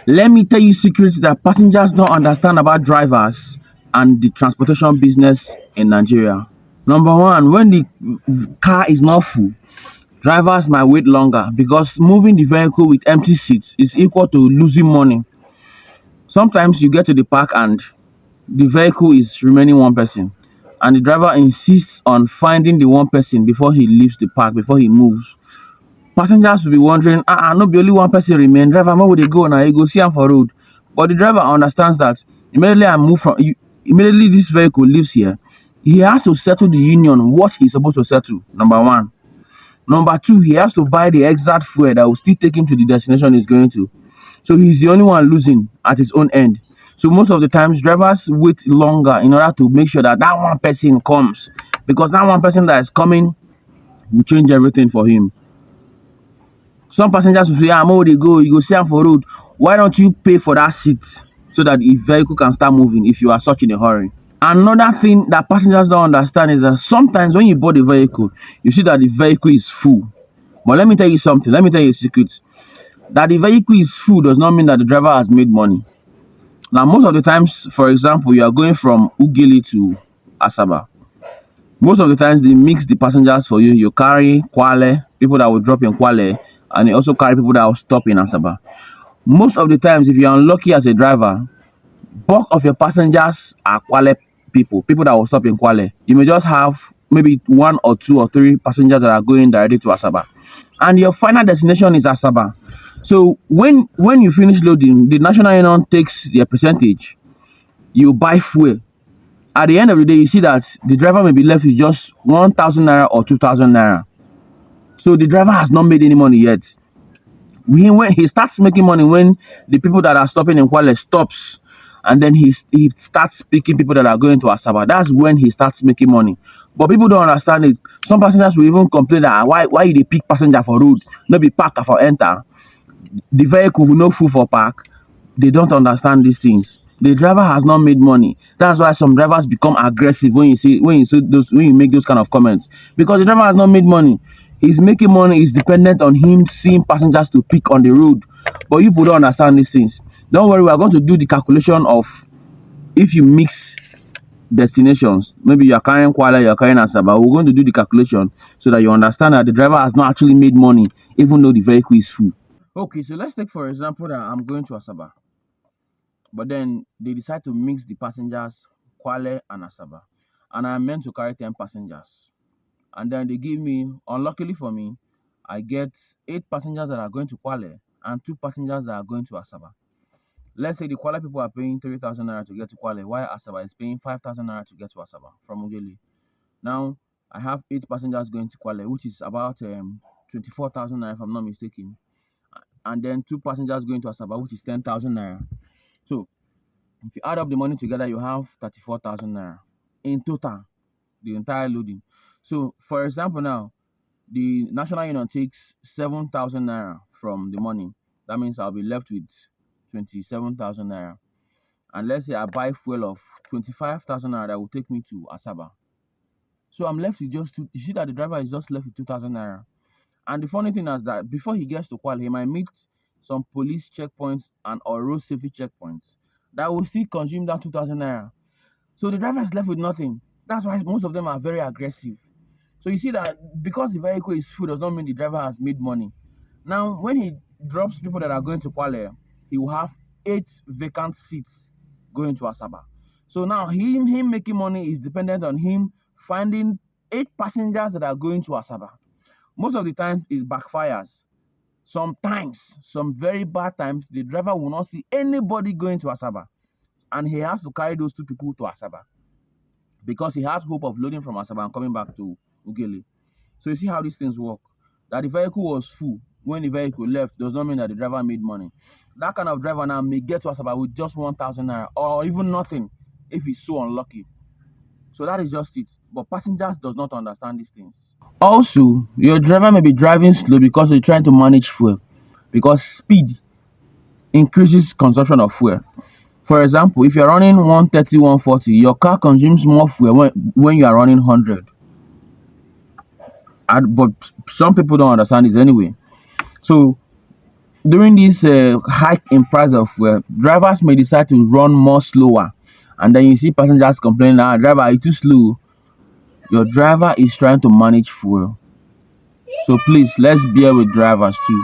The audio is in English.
Let me tell you secrets that passengers don't understand about drivers and the transportation business in Nigeria. Number one, when the car is not full, drivers might wait longer because moving the vehicle with empty seats is equal to losing money. Sometimes you get to the park and the vehicle is remaining one person, and the driver insists on finding the one person before he leaves the park, before he moves. Passengers will be wondering, no be only one person remain, driver where would they go now? You go see am for road. But the driver understands that immediately this vehicle leaves here, he has to settle the union what he's supposed to settle. Number one. Number two, he has to buy the exact fuel that will still take him to the destination he's going to. So he's the only one losing at his own end. So most of the times, drivers wait longer in order to make sure that that one person comes, because that one person that is coming will change everything for him. Some passengers will say, "I'm already go. You go see am for road. Why don't you pay for that seat so that the vehicle can start moving if you are such in a hurry?" Another thing that passengers don't understand is that sometimes when you board a vehicle, you see that the vehicle is full. But let me tell you something. Let me tell you a secret. That the vehicle is full does not mean that the driver has made money. Now, most of the times, for example, you are going from Ugili to Asaba. Most of the times, they mix the passengers for you. You carry Kwale, people that will drop in Kwale, and you also carry people that will stop in Asaba. Most of the times, if you're unlucky as a driver, bulk of your passengers are Kwale people, people that will stop in Kwale. You may just have maybe one or two or three passengers that are going directly to Asaba, and your final destination is Asaba. So when you finish loading, the national union takes their percentage. You buy fuel. At the end of the day, you see that the driver may be left with just 1,000 naira or 2,000 naira. So the driver has not made any money yet. When he starts making money, when the people that are stopping in Kwale stops, and then he starts picking people that are going to Asaba. That's when he starts making money. But people don't understand it. Some passengers will even complain that why you dey pick passenger for road, no be park for enter. The vehicle will no full for park. They don't understand these things. The driver has not made money. That's why some drivers become aggressive when you make those kind of comments, because the driver has not made money. He's making money is dependent on him seeing passengers to pick on the road. But you people don't understand these things. Don't worry, we are going to do the calculation of if you mix destinations. Maybe you're carrying Kuala, you're carrying Asaba. We're going to do the calculation so that you understand that the driver has not actually made money, even though the vehicle is full. Okay, so let's take for example that I'm going to Asaba, but then they decide to mix the passengers, Kwale and Asaba, and I'm meant to carry 10 passengers. And then they give me, unluckily for me, I get 8 passengers that are going to Kwale and 2 passengers that are going to Asaba. Let's say the Kwale people are paying 3,000 naira to get to Kwale, while Asaba is paying 5,000 naira to get to Asaba from Ugeli. Now, I have 8 passengers going to Kwale, which is about 24,000 naira if I'm not mistaken. And then 2 passengers going to Asaba, which is 10,000 naira. So, if you add up the money together, you have 34,000 naira in total, the entire loading. So, for example, now the national union takes 7,000 naira from the money. That means I'll be left with 27,000 naira. And let's say I buy fuel of 25,000 naira that will take me to Asaba. So I'm left with just two. You see that the driver is just left with 2,000 naira. And the funny thing is that before he gets to Kuala, he might meet some police checkpoints and or road safety checkpoints that will still consume that 2,000 naira. So the driver is left with nothing. That's why most of them are very aggressive. So you see that because the vehicle is full does not mean the driver has made money. Now, when he drops people that are going to Kuala, he will have 8 vacant seats going to Asaba. So now him making money is dependent on him finding 8 passengers that are going to Asaba. Most of the time it backfires. Sometimes, some very bad times, the driver will not see anybody going to Asaba, and he has to carry those 2 people to Asaba because he has hope of loading from Asaba and coming back to Ugele. So you see how these things work. That the vehicle was full when the vehicle left does not mean that the driver made money. That kind of driver now may get to Asaba with just 1,000 naira or even nothing if he's so unlucky. So that is just it. But passengers does not understand these things. Also, your driver may be driving slow because you're trying to manage fuel, because speed increases consumption of fuel. For example, if you're running 130, 140, your car consumes more fuel when you are running 100. But some people don't understand this anyway. So During this hike in price of fuel, drivers may decide to run more slower, and then you see passengers complaining, "Ah, driver, you too slow." Your driver is trying to manage fuel, so please let's bear with drivers too.